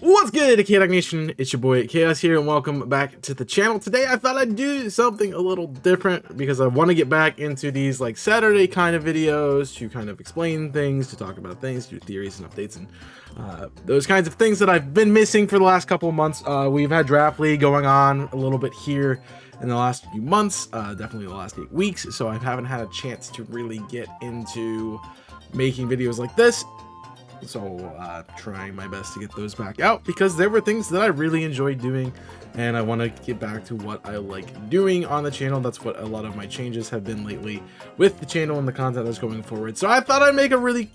What's good, Chaos Nation? It's your boy Chaos here, and welcome back to the channel. Today I thought I'd do something a little different because I want to get back into these like Saturday kind of videos to kind of explain things, to talk about things, do theories and updates, and those kinds of things that I've been missing for the last couple of months. We've had Draft League going on a little bit here in the last few months, definitely the last 8 weeks, so I haven't had a chance to really get into making videos like this. So trying my best to get those back out because there were things that I really enjoyed doing, and I want to get back to what I like doing on the channel. That's what a lot of my changes have been lately with the channel and the content that's going forward. So I thought I'd make a really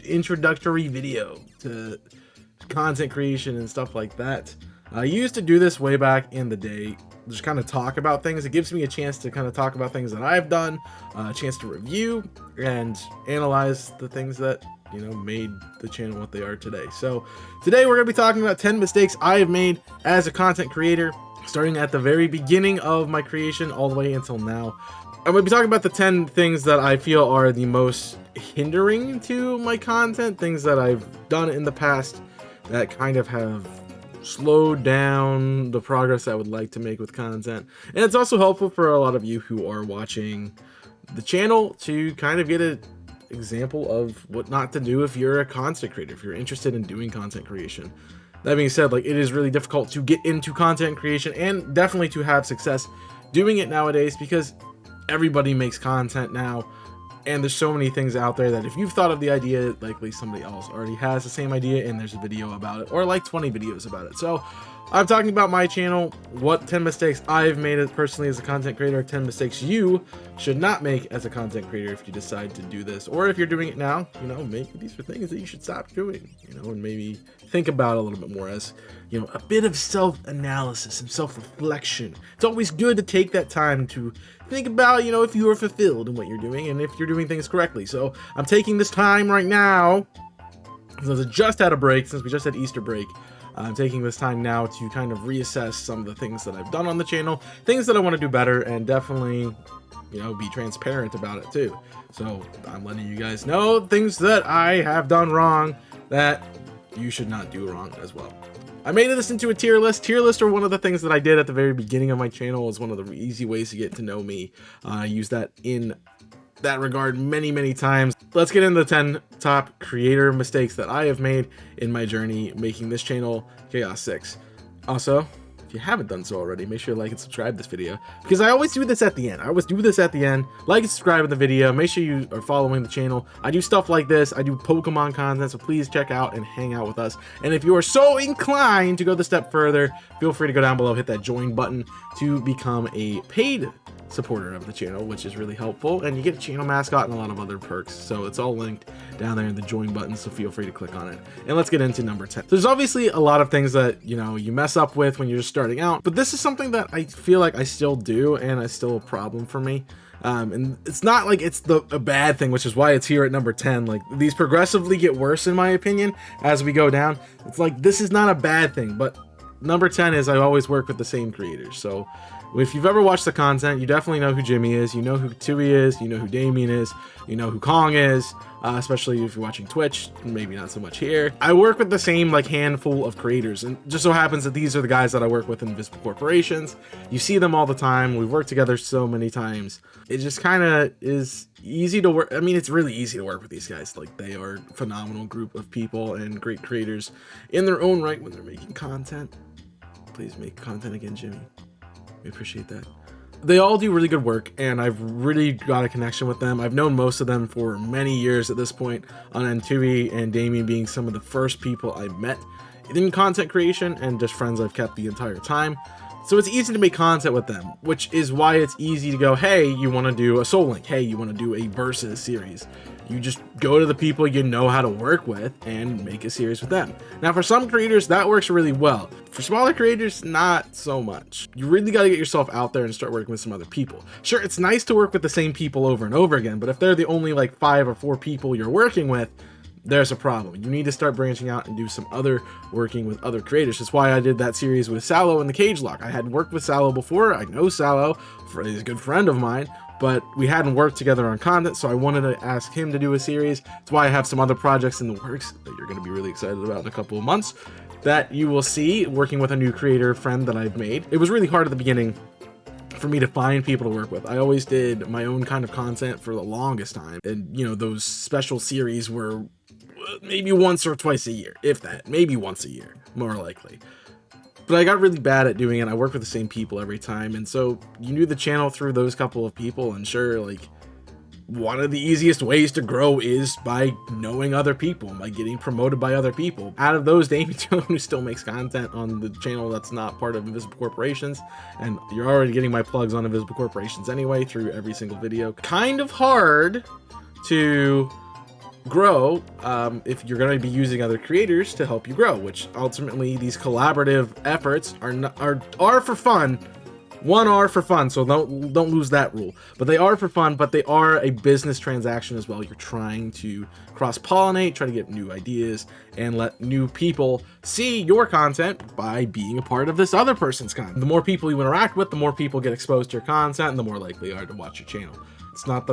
introductory video to content creation and stuff like that. I used to do this way back in the day, just kind of talk about things. It gives me a chance to kind of talk about things that I've done, a chance to review and analyze the things that made the channel what they are today. So today we're going to be talking about 10 mistakes I have made as a content creator, starting at the very beginning of my creation all the way until now. I'm going to be talking about the 10 things that I feel are the most hindering to my content, things that I've done in the past that kind of have slowed down the progress I would like to make with content. And it's also helpful for a lot of you who are watching the channel to kind of get a example of what not to do if you're a content creator, if you're interested in doing content creation. That being said, like, it is really difficult to get into content creation and definitely to have success doing it nowadays because everybody makes content now, and there's so many things out there that if you've thought of the idea, likely somebody else already has the same idea and there's a video about it, or like 20 videos about it. So I'm talking about my channel, what 10 mistakes I've made as personally as a content creator, 10 mistakes you should not make as a content creator if you decide to do this, or if you're doing it now, maybe these are things that you should stop doing, and maybe think about a little bit more as, a bit of self-analysis and self-reflection. It's always good to take that time to think about, if you are fulfilled in what you're doing and if you're doing things correctly. So I'm taking this time right now, since I just had a break, since we just had Easter break, I'm taking this time now to kind of reassess some of the things that I've done on the channel, things that I want to do better, and definitely, be transparent about it too. So I'm letting you guys know things that I have done wrong that you should not do wrong as well. I made this into a tier list. Tier lists are one of the things that I did at the very beginning of my channel. It's one of the easy ways to get to know me. I use that in that regard many times. Let's get into the 10 top creator mistakes that I have made in my journey making this channel, Chaos 6. Also, if you haven't done so already, make sure to like and subscribe this video, because I always do this at the end. Like and subscribe in the video. Make sure you are following the channel. I do stuff like this. I do Pokemon content, so please check out and hang out with us. And if you are so inclined to go the step further, feel free to go down below, hit that join button to become a paid supporter of the channel, which is really helpful, and you get a channel mascot and a lot of other perks. So it's all linked down there in the join button, so feel free to click on it. And let's get into number 10. There's obviously a lot of things that you mess up with when you're just starting out, but this is something that I feel like I still do, and it's still a problem for me. And it's not like it's a bad thing, which is why it's here at number 10. Like, these progressively get worse in my opinion as we go down. It's like, this is not a bad thing, but number 10 is I always work with the same creators. So if you've ever watched the content, you definitely know who Jimmy is, you know who Tui is, you know who Damien is, you know who Kong is, especially if you're watching Twitch, maybe not so much here. I work with the same handful of creators, and just so happens that these are the guys that I work with in Invisible Corporations. You see them all the time. We've worked together so many times. It just kind of is easy to work. I mean, it's really easy to work with these guys. Like, they are a phenomenal group of people and great creators in their own right when they're making content. Please make content again, Jimmy. We appreciate that. They all do really good work, and I've really got a connection with them. I've known most of them for many years at this point, on Tui and Damien being some of the first people I met in content creation, and just friends I've kept the entire time. So it's easy to make content with them, which is why it's easy to go, hey, you want to do a Soul Link, hey, you want to do a Versus series. You just go to the people you know how to work with and make a series with them. Now, for some creators, that works really well. For smaller creators, not so much. You really got to get yourself out there and start working with some other people. Sure, it's nice to work with the same people over and over again, but if they're the only 5 or 4 people you're working with, there's a problem. You need to start branching out and do some other working with other creators. That's why I did that series with Sallow and the Cage Lock. I had worked with Sallow before. I know Sallow, he's a good friend of mine, but we hadn't worked together on content, so I wanted to ask him to do a series. That's why I have some other projects in the works that you're going to be really excited about in a couple of months. that you will see working with a new creator friend that I've made. It was really hard at the beginning for me to find people to work with. I always did my own kind of content for the longest time. And, you know, those special series were maybe once or twice a year, if that, maybe once a year, more likely. But I got really bad at doing it. I worked with the same people every time. And so you knew the channel through those couple of people. And sure, like, one of the easiest ways to grow is by knowing other people, by getting promoted by other people. Out of those, Damien who still makes content on the channel that's not part of Invisible Corporations, and you're already getting my plugs on Invisible Corporations anyway through every single video. Kind of hard to grow if you're going to be using other creators to help you grow, which ultimately these collaborative efforts are for fun. Are for fun, so don't lose that rule. But they are for fun, but they are a business transaction as well. You're trying to cross-pollinate, try to get new ideas, and let new people see your content by being a part of this other person's content. The more people you interact with, the more people get exposed to your content, and the more likely you are to watch your channel. It's not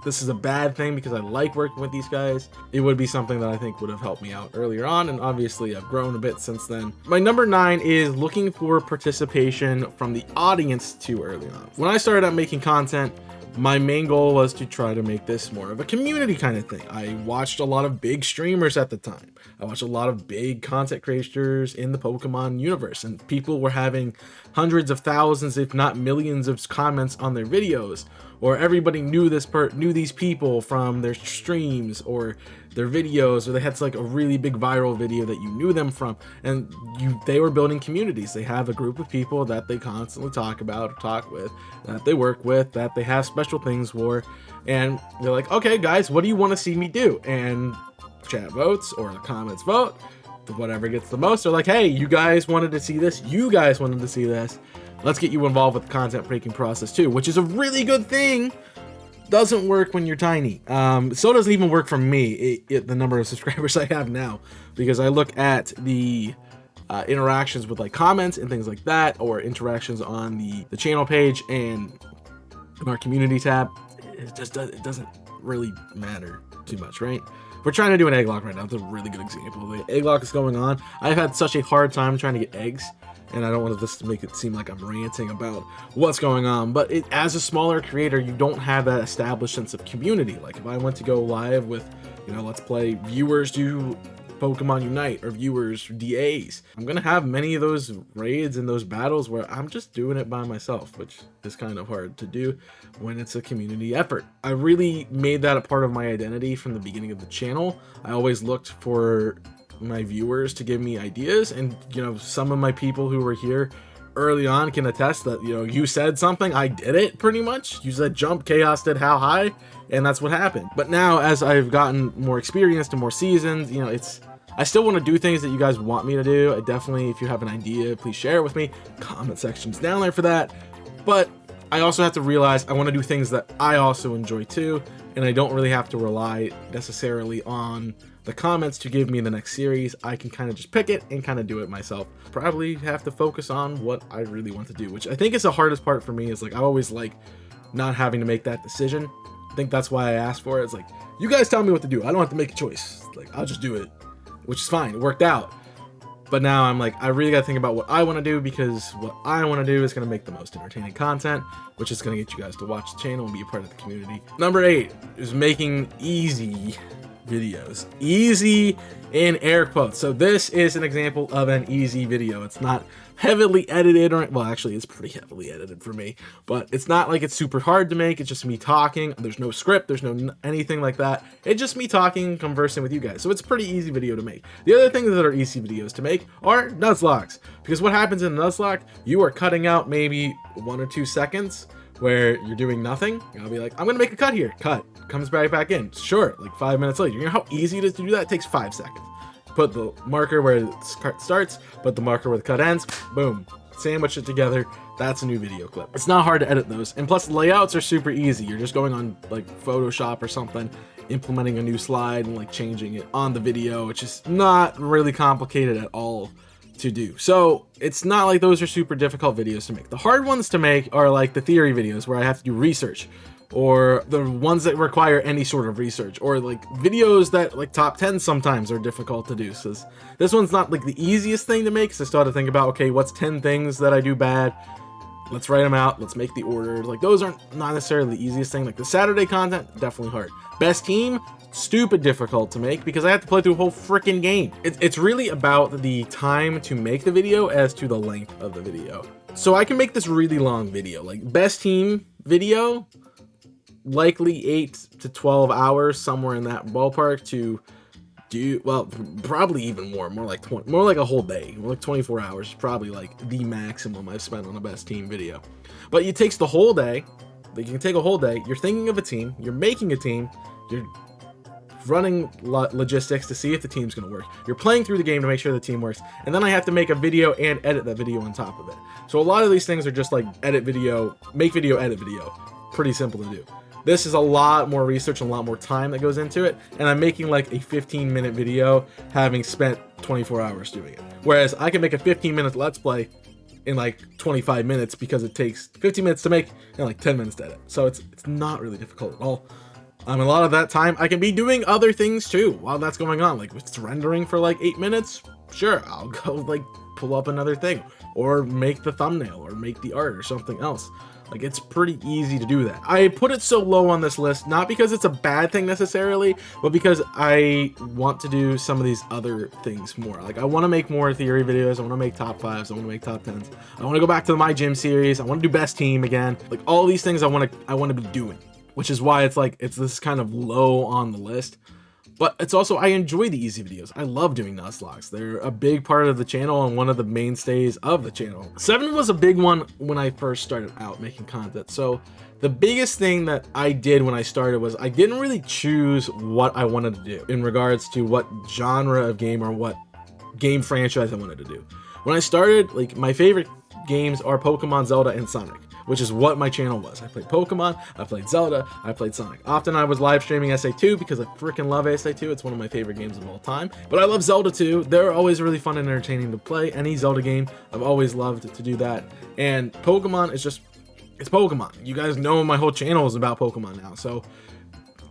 this is a bad thing because I like working with these guys. It would be something that I think would have helped me out earlier on, and obviously I've grown a bit since then. My number 9 is looking for participation from the audience too early on. When I started out making content, my main goal was to try to make this more of a community kind of thing. I watched a lot of big streamers at the time. I watched a lot of big content creators in the Pokemon universe, and people were having hundreds of thousands, if not millions, of comments on their videos, or everybody knew these people from their streams or their videos, or they had like a really big viral video that you knew them from, and they were building communities. They have a group of people that they constantly talk about, talk with, that they work with, that they have special things for, and they're like, okay guys, what do you want to see me do? And chat votes, or the comments vote, whatever gets the most. They're like, hey, you guys wanted to see this, let's get you involved with the content breaking process too, which is a really good thing. Doesn't work when you're tiny. So doesn't even work for me, the number of subscribers I have now, because I look at the interactions with like comments and things like that, or interactions on the channel page and in our community tab. It doesn't really matter too much, right? We're trying to do an egg lock right now. It's a really good example. The egg lock is going on. I've had such a hard time trying to get eggs, and I don't want this to make it seem like I'm ranting about what's going on, but as a smaller creator, you don't have that established sense of community. Like if I went to go live with, you know, let's play viewers do Pokemon Unite or viewers DAs, I'm gonna have many of those raids and those battles where I'm just doing it by myself, which is kind of hard to do when it's a community effort. I really made that a part of my identity from the beginning of the channel. I always looked for my viewers to give me ideas, and you know, some of my people who were here early on can attest that, you know, you said something, I did it pretty much. You said jump, Chaos did how high, and that's what happened. But now as I've gotten more experienced and more seasoned, you know, I still want to do things that you guys want me to do. I definitely, if you have an idea, please share it with me. Comment section's down there for that. But I also have to realize I want to do things that I also enjoy too, and I don't really have to rely necessarily on the comments to give me the next series. I can kind of just pick it and kind of do it myself. Probably have to focus on what I really want to do, which I think is the hardest part for me. Is like, I always like not having to make that decision. I think that's why I asked for it. It's like, you guys tell me what to do. I don't have to make a choice. Like, I'll just do it, which is fine. It worked out. But now I'm like, I really got to think about what I want to do, because what I want to do is going to make the most entertaining content, which is going to get you guys to watch the channel and be a part of the community. Number 8 is making easy videos. Easy in air quotes. So this is an example of an easy video. It's not heavily edited, or, well, actually it's pretty heavily edited for me, but it's not like it's super hard to make. It's just me talking. There's no script, there's no anything like that. It's just me talking, conversing with you guys. So it's a pretty easy video to make. The other things that are easy videos to make are Nuzlockes, because what happens in a Nuzlocke, you are cutting out maybe 1 or 2 seconds where you're doing nothing. I'll be like, I'm gonna make a cut here. Cut. Comes right back in. Sure, like 5 minutes later. You know how easy it is to do that? It takes 5 seconds. Put the marker where the cut starts, put the marker where the cut ends, boom. Sandwich it together. That's a new video clip. It's not hard to edit those. And plus, the layouts are super easy. You're just going on like Photoshop or something, implementing a new slide and like changing it on the video. It's just not really complicated at all to do. So it's not like those are super difficult videos to make. The hard ones to make are like the theory videos where I have to do research, or the ones that require any sort of research, or like videos that like top 10 sometimes are difficult to do. So this one's not like the easiest thing to make, so I started to think about, okay, what's 10 things that I do bad? Let's write them out. Let's make the order. Like, those aren't not necessarily the easiest thing. Like the Saturday content, definitely hard. Best team, stupid difficult to make because I have to play through a whole freaking game. It's really about the time to make the video as to the length of the video. So I can make this really long video. Like best team video, likely 8 to 12 hours, somewhere in that ballpark to do, well, probably even more like 20, more like a whole day, more like 24 hours, probably like the maximum I've spent on a best team video. But it takes the whole day. Like, you can take a whole day, you're thinking of a team, you're making a team, you're running logistics to see if the team's going to work, you're playing through the game to make sure the team works, and then I have to make a video and edit that video on top of it. So a lot of these things are just like edit video, make video, edit video. Pretty simple to do. This is a lot more research and a lot more time that goes into it, and I'm making like a 15-minute video having spent 24 hours doing it. Whereas I can make a 15-minute Let's Play in like 25 minutes because it takes 15 minutes to make and like 10 minutes to edit. So it's not really difficult at all. A lot of that time I can be doing other things too while that's going on. Like, if it's rendering for like 8 minutes, sure, I'll go like pull up another thing or make the thumbnail or make the art or something else. Like, it's pretty easy to do that. I put it so low on this list, not because it's a bad thing necessarily, but because I want to do some of these other things more. Like, I want to make more theory videos. I want to make top 5s. I want to make top 10s. I want to go back to my gym series. I want to do best team again. Like, all these things I want to be doing, which is why it's like, it's this kind of low on the list. But it's also, I enjoy the easy videos. I love doing Nuzlockes. They're a big part of the channel and one of the mainstays of the channel. 7 was a big one when I first started out making content. So the biggest thing that I did when I started was I didn't really choose what I wanted to do in regards to what genre of game or what game franchise I wanted to do. When I started, like, my favorite games are Pokemon, Zelda, and Sonic, which is what my channel was. I played Pokemon, I played Zelda, I played Sonic. Often I was live streaming SA2 because I freaking love SA2. It's one of my favorite games of all time. But I love Zelda too. They're always really fun and entertaining to play. Any Zelda game, I've always loved to do that. And Pokemon is just, it's Pokemon. You guys know my whole channel is about Pokemon now. So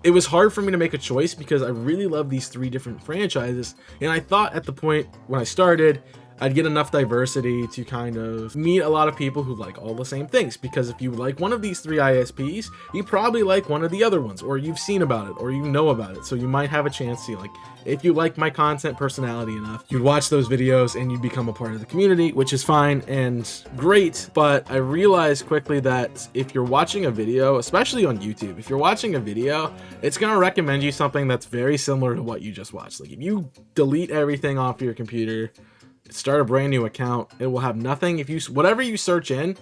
it was hard for me to make a choice because I really love these 3 different franchises. And I thought at the point when I started, I'd get enough diversity to kind of meet a lot of people who like all the same things, because if you like one of these 3 ISPs, you probably like one of the other ones, or you've seen about it, or you know about it. So you might have a chance to, like, if you like my content personality enough, you'd watch those videos and you'd become a part of the community, which is fine and great. But I realized quickly that if you're watching a video, especially on YouTube, if you're watching a video, it's going to recommend you something that's very similar to what you just watched. Like, if you delete everything off your computer, start a brand new account, it will have nothing. If you, whatever you search in,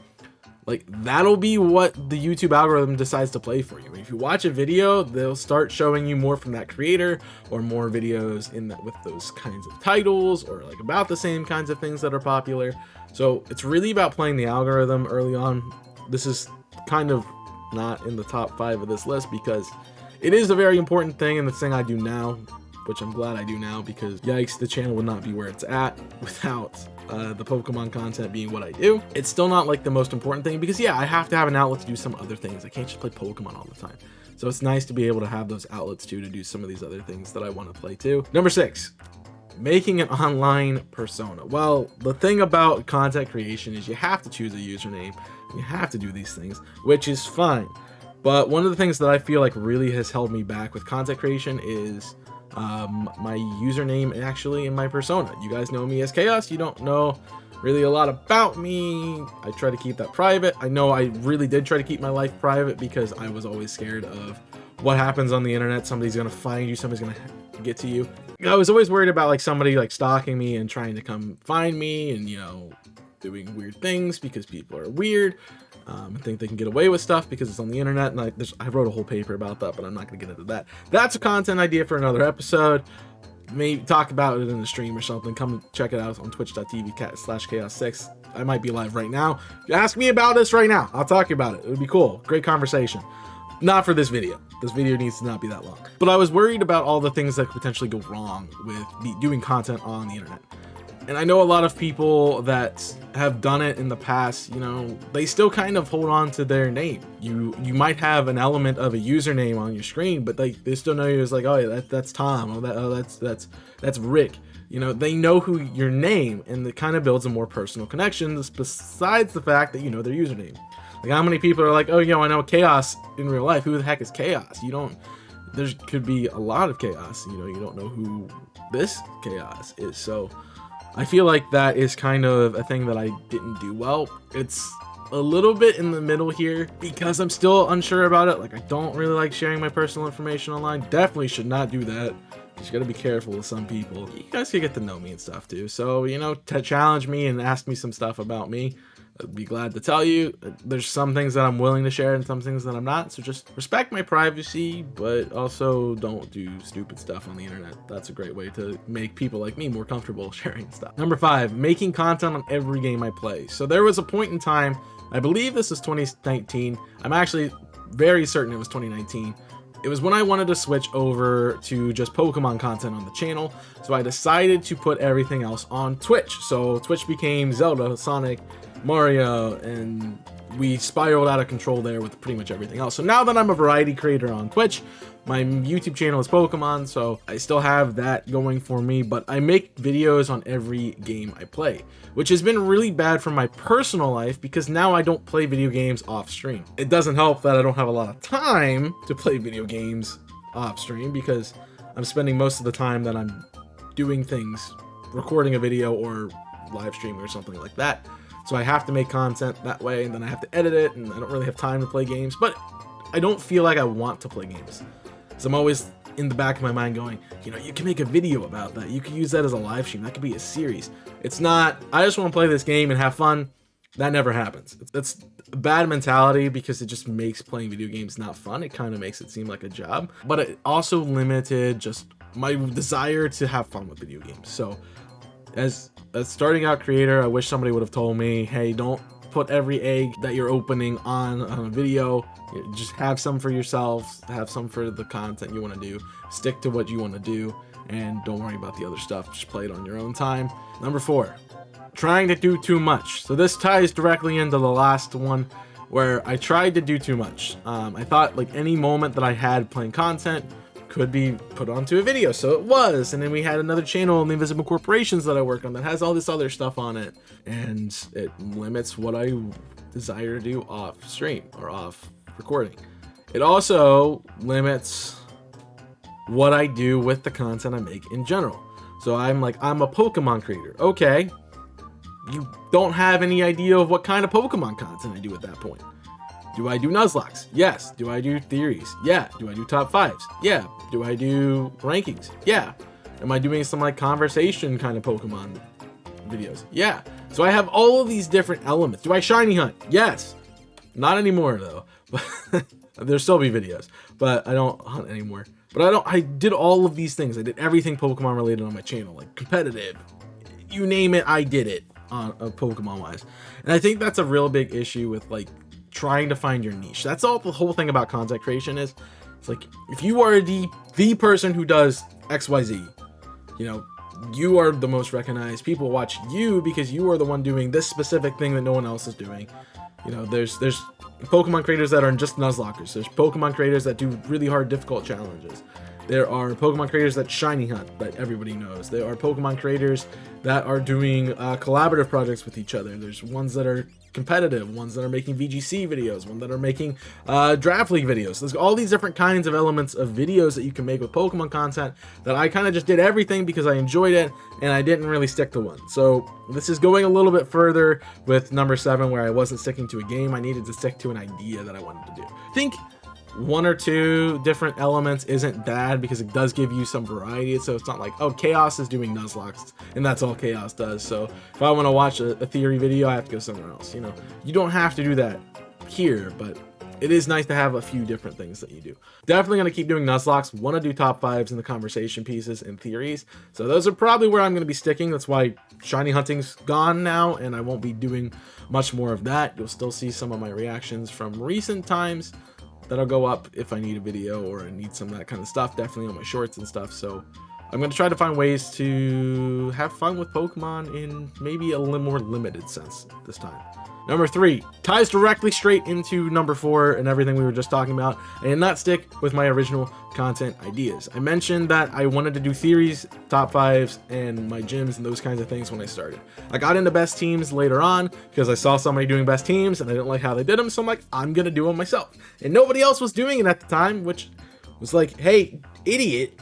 like, that'll be what the YouTube algorithm decides to play for you. If you watch a video, they'll start showing you more from that creator, or more videos in that with those kinds of titles, or like about the same kinds of things that are popular. So it's really about playing the algorithm early on. This is kind of not in the top 5 of this list because it is a very important thing, and the thing I do now, which I'm glad I do now, because yikes, the channel would not be where it's at without the Pokemon content being what I do. It's still not like the most important thing because, yeah, I have to have an outlet to do some other things. I can't just play Pokemon all the time. So it's nice to be able to have those outlets too, to do some of these other things that I want to play too. Number 6, making an online persona. Well, the thing about content creation is you have to choose a username, and you have to do these things, which is fine. But one of the things that I feel like really has held me back with content creation is my username actually in my persona. You guys know me as Chaos. You don't know really a lot about me. I try to keep that private. I know I really did try to keep my life private because I was always scared of what happens on the internet. Somebody's gonna find you, somebody's gonna get to you. I was always worried about like somebody like stalking me and trying to come find me and, you know, doing weird things because people are weird. I think they can get away with stuff because it's on the internet, and I wrote a whole paper about that, but I'm not going to get into that. That's a content idea for another episode. Maybe talk about it in a stream or something. Come check it out on twitch.tv/chaos6. I might be live right now. Ask me about this right now. I'll talk about it. It would be cool. Great conversation. Not for this video. This video needs to not be that long. But I was worried about all the things that could potentially go wrong with doing content on the internet. And I know a lot of people that have done it in the past, you know, they still kind of hold on to their name. You might have an element of a username on your screen, but they still know you as like, oh yeah, that's Tom, that's Rick. You know, they know who your name, and it kind of builds a more personal connection besides the fact that you know their username. Like, how many people are like, oh, I know Chaos in real life. Who the heck is Chaos? You don't, there could be a lot of Chaos. You know, you don't know who this Chaos is. So I feel like that is kind of a thing that I didn't do well. It's a little bit in the middle here because I'm still unsure about it. Like, I don't really like sharing my personal information online. Definitely should not do that. You gotta be careful with some people. You guys can get to know me and stuff too. So, you know, to challenge me and ask me some stuff about me, I'd be glad to tell you. There's some things that I'm willing to share and some things that I'm not. So just respect my privacy, but also don't do stupid stuff on the internet. That's a great way to make people like me more comfortable sharing stuff. Number 5, making content on every game I play. So there was a point in time, I believe this is 2019. I'm actually very certain it was 2019. It was when I wanted to switch over to just Pokemon content on the channel, so I decided to put everything else on Twitch. So Twitch became Zelda, Sonic, Mario, and we spiraled out of control there with pretty much everything else. So now that I'm a variety creator on Twitch, my YouTube channel is Pokemon, so I still have that going for me, but I make videos on every game I play, which has been really bad for my personal life because now I don't play video games off stream. It doesn't help that I don't have a lot of time to play video games off stream because I'm spending most of the time that I'm doing things, recording a video or live streaming or something like that. So I have to make content that way, and then I have to edit it, and I don't really have time to play games, but I don't feel like I want to play games. So I'm always in the back of my mind going, you know, you can make a video about that. You can use that as a live stream. That could be a series. It's not, I just want to play this game and have fun. That never happens. That's a bad mentality because it just makes playing video games not fun. It kind of makes it seem like a job, but it also limited just my desire to have fun with video games. So as a starting out creator, I wish somebody would have told me, hey, don't put every egg that you're opening on a video. Just have some for yourself, have some for the content you want to do, stick to what you want to do, and don't worry about the other stuff. Just play it on your own time. Number 4, trying to do too much. So this ties directly into the last one where I tried to do too much. I thought like any moment that I had playing content could be put onto a video, so it was. And then we had another channel, The Invisible Corporations, that I work on that has all this other stuff on it, and it limits what I desire to do off stream or off recording. It also limits what I do with the content I make in general. So I'm a Pokemon creator. Okay, you don't have any idea of what kind of Pokemon content I do at that point. Do I do Nuzlocke? Yes. Do I do theories? Yeah. Do I do top 5s? Yeah. Do I do rankings? Yeah. Am I doing some like conversation kind of Pokemon videos? Yeah. So I have all of these different elements. Do I shiny hunt? Yes. Not anymore though. There'll still be videos, but I don't hunt anymore. But I did all of these things. I did everything Pokemon related on my channel, like competitive, you name it, I did it on Pokemon wise. And I think that's a real big issue with like trying to find your niche. That's all the whole thing about content creation is. It's like, if you are the person who does XYZ, you know, you are the most recognized. People watch you because you are the one doing this specific thing that no one else is doing. You know, there's Pokemon creators that are just Nuzlockers. There's Pokemon creators that do really hard, difficult challenges. There are Pokemon creators that shiny hunt that everybody knows. There are Pokemon creators that are doing collaborative projects with each other. There's ones that are competitive, ones that are making VGC videos, ones that are making Draft League videos. There's all these different kinds of elements of videos that you can make with Pokemon content that I kind of just did everything because I enjoyed it and I didn't really stick to one. So this is going a little bit further with number 7 where I wasn't sticking to a game. I needed to stick to an idea that I wanted to do. I think 1 or 2 different elements isn't bad because it does give you some variety. So it's not like, oh, Chaos is doing Nuzlocke and that's all Chaos does. So if I want to watch a theory video, I have to go somewhere else. You know, you don't have to do that here, but it is nice to have a few different things that you do. Definitely going to keep doing Nuzlocke. Want to do top 5s in the conversation pieces and theories. So those are probably where I'm going to be sticking. That's why shiny hunting's gone now and I won't be doing much more of that. You'll still see some of my reactions from recent times. That'll go up if I need a video or I need some of that kind of stuff, definitely on my shorts and stuff. So I'm going to try to find ways to have fun with Pokemon in maybe a little more limited sense this time. Number 3 ties directly straight into number 4 and everything we were just talking about. I did not stick with my original content ideas. I mentioned that I wanted to do theories, top 5s, and my gyms and those kinds of things when I started. I got into best teams later on because I saw somebody doing best teams and I didn't like how they did them, so I'm like, I'm gonna do them myself. And nobody else was doing it at the time, which was like, hey, idiot,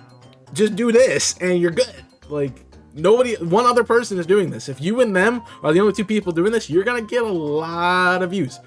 just do this and you're good. Like, nobody, one other person is doing this. If you and them are the only 2 people doing this, you're gonna get a lot of views.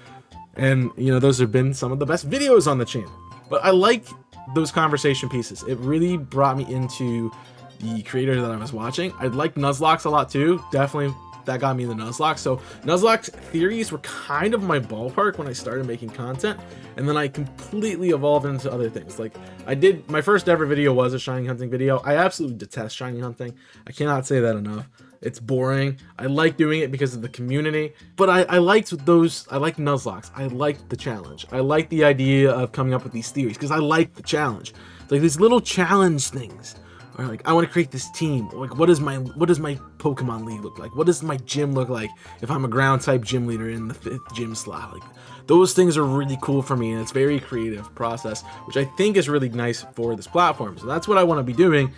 And you know, those have been some of the best videos on the channel. But I like those conversation pieces. It really brought me into the creator that I was watching. I like Nuzlocke a lot too. Definitely that got me in the Nuzlocke. So Nuzlocke's theories were kind of my ballpark when I started making content, and then I completely evolved into other things. Like, I did, my first ever video was a shiny hunting video. I absolutely detest shiny hunting. I cannot say that enough. It's boring. I like doing it because of the community, but I liked those. I liked Nuzlocke. I liked the challenge. I liked the idea of coming up with these theories because I liked the challenge. Like these little challenge things. Or like, I want to create this team. Like, what does my Pokemon League look like? What does my gym look like if I'm a ground type gym leader in the 5th gym slot? Like, those things are really cool for me, and it's a very creative process, which I think is really nice for this platform. So that's what I want to be doing.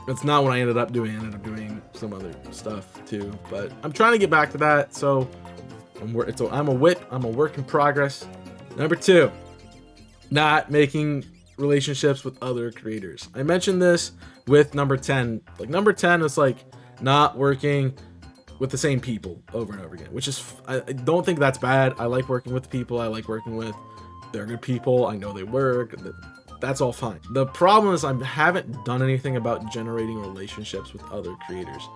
It's not what I ended up doing. I ended up doing some other stuff too, but I'm trying to get back to that. So I'm a work in progress. Number 2, not making relationships with other creators. I mentioned this with number 10. Like, number 10 is like not working with the same people over and over again, which is, I don't think that's bad. I like working with people I like working with. They're good people. I know they work. That's all fine. The problem is I haven't done anything about generating relationships with other creators.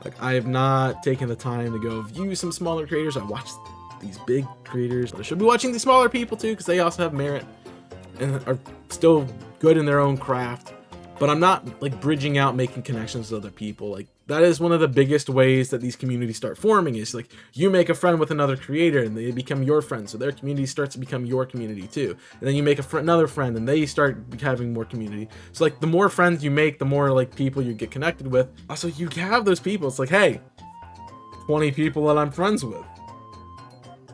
Like, I have not taken the time to go view some smaller creators. I watch these big creators. I should be watching these smaller people too, because they also have merit and are still good in their own craft. But I'm not like bridging out, making connections with other people. Like, that is one of the biggest ways that these communities start forming, is like you make a friend with another creator and they become your friend, so their community starts to become your community too. And then you make another friend and they start having more community. So like, the more friends you make, the more like people you get connected with. Also, you have those people. It's like, hey, 20 people that I'm friends with.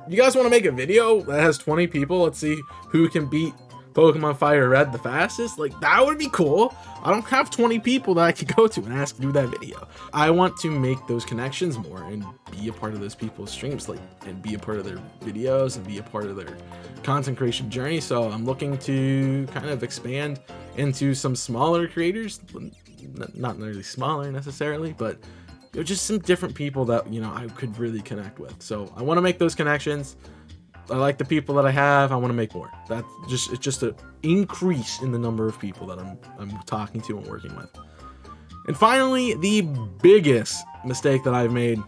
You guys want to make a video that has 20 people? Let's see who can beat Pokemon Fire Red the fastest. Like, that would be cool. I don't have 20 people that I could go to and ask to do that video. I want to make those connections more and be a part of those people's streams, like, and be a part of their videos and be a part of their content creation journey. So I'm looking to kind of expand into some smaller creators, not really smaller necessarily, but you know, just some different people that, you know, I could really connect with. So I want to make those connections. I like the people that I have. I want to make more. It's just an increase in the number of people that I'm talking to and working with. And finally, the biggest mistake that I've made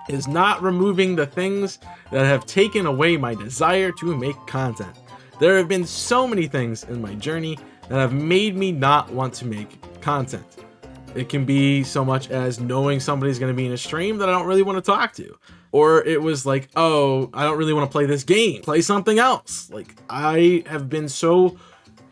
is not removing the things that have taken away my desire to make content. There have been so many things in my journey that have made me not want to make content. It can be so much as knowing somebody's going to be in a stream that I don't really want to talk to. Or it was like, oh, I don't really want to play this game. Play something else. Like, I have been so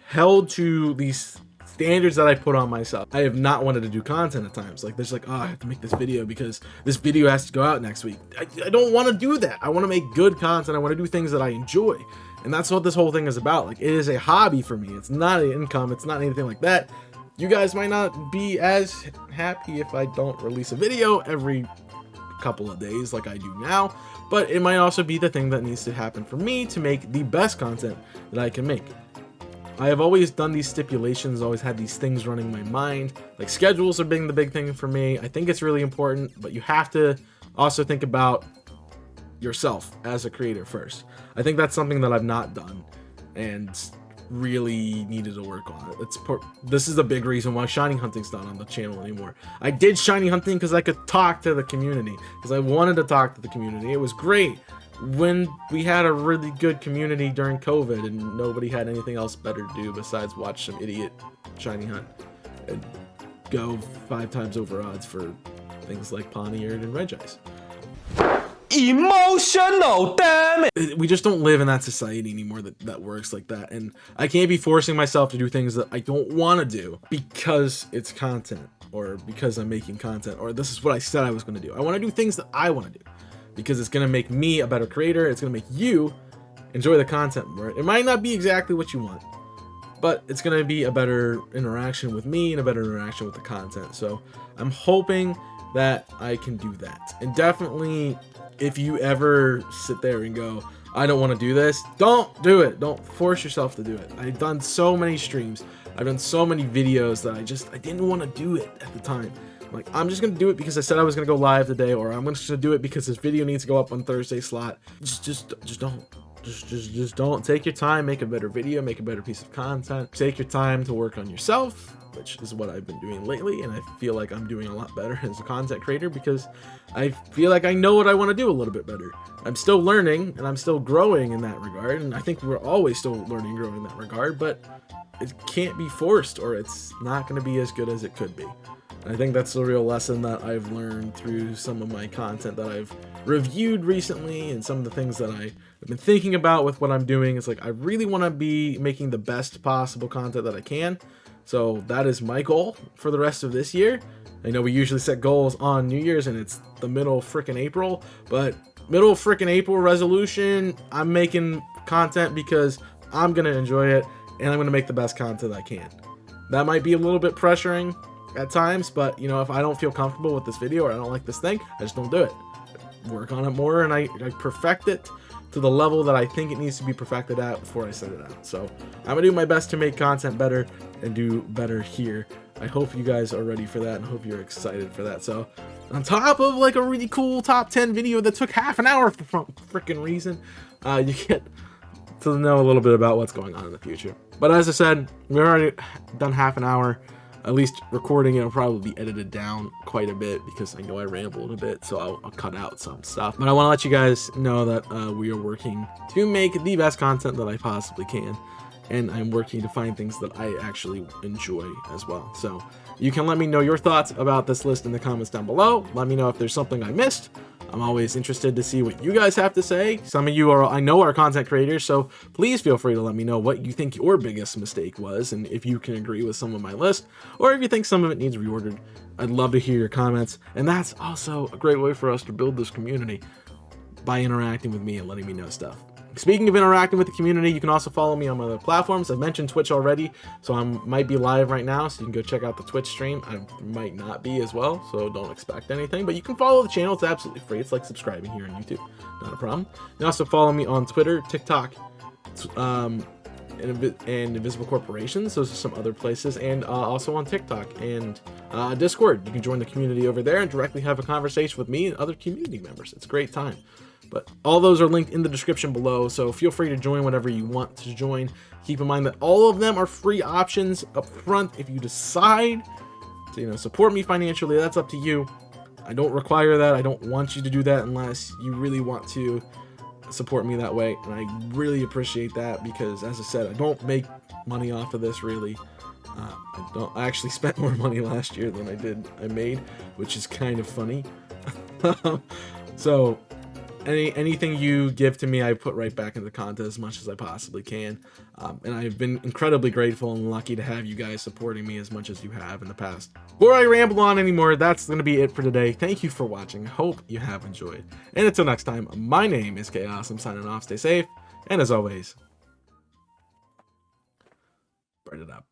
held to these standards that I put on myself. I have not wanted to do content at times. Like, there's like, oh, I have to make this video because this video has to go out next week. I don't want to do that. I want to make good content. I want to do things that I enjoy. And that's what this whole thing is about. Like, it is a hobby for me. It's not an income. It's not anything like that. You guys might not be as happy if I don't release a video every couple of days like I do now, but it might also be the thing that needs to happen for me to make the best content that I can make. I have always done these stipulations, always had these things running my mind. Like, schedules are being the big thing for me. I think it's really important, but you have to also think about yourself as a creator first. I think that's something that I've not done and really needed to work on it. This is a big reason why shiny hunting's not on the channel anymore. I did shiny hunting because I could talk to the community, because I wanted to talk to the community. It was great when we had a really good community during COVID and nobody had anything else better to do besides watch some idiot shiny hunt and go 5 times over odds for things like Pawniard and Regice. Emotional, damn it. We just don't live in that society anymore that works like that. And I can't be forcing myself to do things that I don't want to do because it's content, or because I'm making content, or this is what I said I was going to do. I want to do things that I want to do because it's going to make me a better creator. It's going to make you enjoy the content more. It might not be exactly what you want, but it's going to be a better interaction with me and a better interaction with the content. So I'm hoping that I can do that. And definitely, if you ever sit there and go, I don't want to do this, don't do it. Don't force yourself to do it. I've done so many streams. I've done so many videos that I didn't want to do it at the time. Like, I'm just going to do it because I said I was going to go live today, or I'm just going to do it because this video needs to go up on Thursday slot. Just don't. Just don't. Take your time, make a better video, make a better piece of content. Take your time to work on yourself, which is what I've been doing lately, and I feel like I'm doing a lot better as a content creator because I feel like I know what I want to do a little bit better. I'm still learning and I'm still growing in that regard, and I think we're always still learning and growing in that regard, but it can't be forced or it's not going to be as good as it could be. I think that's the real lesson that I've learned through some of my content that I've reviewed recently, and some of the things that I've been thinking about with what I'm doing. It's like, I really want to be making the best possible content that I can. So that is my goal for the rest of this year. I know we usually set goals on New Year's and it's the middle of frickin' April, but middle of frickin' April resolution, I'm making content because I'm going to enjoy it and I'm going to make the best content I can. That might be a little bit pressuring at times, but you know, if I don't feel comfortable with this video or I don't like this thing, I just don't do it. Work on it more and I perfect it to the level that I think it needs to be perfected at before I set it out. So I'm gonna do my best to make content better and do better here. I hope you guys are ready for that and hope you're excited for that. So on top of like a really cool top 10 video that took half an hour for some freaking reason, you get to know a little bit about what's going on in the future. But as I said, we're already done half an hour. At least recording, it'll probably be edited down quite a bit because I know I rambled a bit, so I'll cut out some stuff. But I want to let you guys know that we are working to make the best content that I possibly can, and I'm working to find things that I actually enjoy as well. So you can let me know your thoughts about this list in the comments down below. Let me know if there's something I missed. I'm always interested to see what you guys have to say. Some of you are, I know, are content creators, so please feel free to let me know what you think your biggest mistake was, and if you can agree with some of my list, or if you think some of it needs reordered. I'd love to hear your comments, and that's also a great way for us to build this community by interacting with me and letting me know stuff. Speaking of interacting with the community, you can also follow me on my other platforms. I've mentioned Twitch already, so I might be live right now, so you can go check out the Twitch stream. I might not be as well, so don't expect anything, but you can follow the channel. It's absolutely free. It's like subscribing here on YouTube. Not a problem. You can also follow me on Twitter, TikTok, and Invisible Corporations. Those are some other places, and also on TikTok and Discord. You can join the community over there and directly have a conversation with me and other community members. It's a great time. But all those are linked in the description below, so feel free to join whatever you want to join. Keep in mind that all of them are free options up front. If you decide to, you know, support me financially, that's up to you. I don't require that. I don't want you to do that unless you really want to support me that way, and I really appreciate that because, as I said, I don't make money off of this really. I actually spent more money last year than I made, which is kind of funny. So anything you give to me, I put right back into the content as much as I possibly can. And I've been incredibly grateful and lucky to have you guys supporting me as much as you have in the past. Before I ramble on anymore, that's going to be it for today. Thank you for watching. Hope you have enjoyed. And until next time, my name is Chaos. I'm signing off. Stay safe. And as always, burn it up.